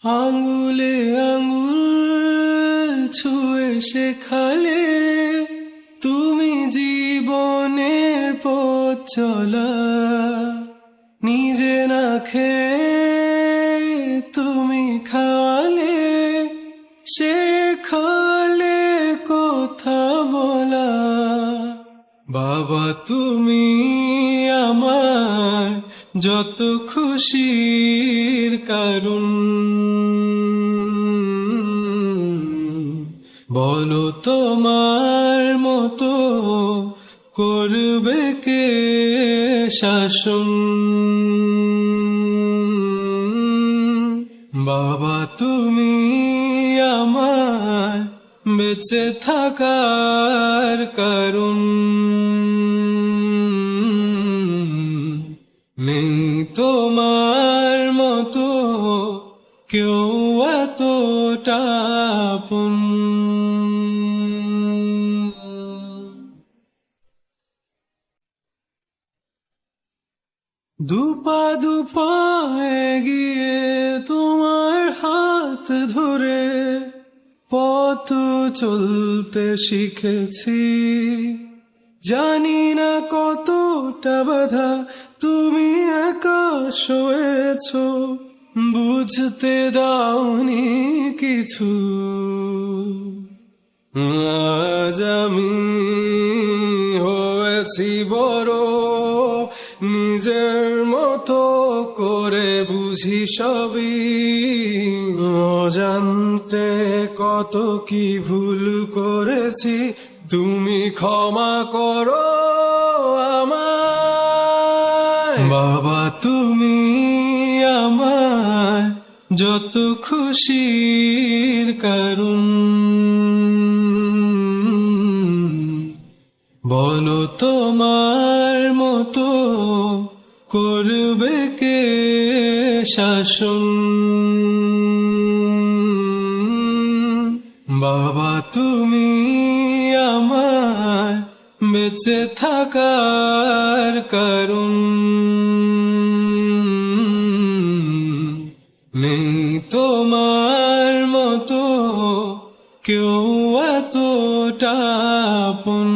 আঙ্গুলে আঙ্গুল ছুঁয়ে শেখালে তুমি জীবনের পথ চলা। নিজে না খেয়ে তুমি খাওয়ালে, শেখালে কথা বলা। বাবা তুমি আমার যত খুশির কারণ, বলো তোমার মতো করবে কে শাসন। বাবা তুমি আমার বেঁচে থাকার কারণ, নেই তোমার মতো কেউ এতটা আপন। দুপা দুপা এগিয়ে তোমার হাত ধরে পথ চলতে শিখেছি। জানি না কতটা বাধা তুমি একা সয়েছ, বুঝতে দাওনি কিছু। আজ আমি হয়েছি বড়, নিজের মতো করে বুঝি সবই। অজান্তে কত কি ভুল করেছি, তুমি ক্ষমা করো আমায়। বাবা তুমি আমার যত খুশির কারণ, বলো তোমার মতো করবে কে শাসন। বাবা তুমি আমার বেঁচে থাকার কারণ, নেই তোমার মতো কেউ এতটা আপন।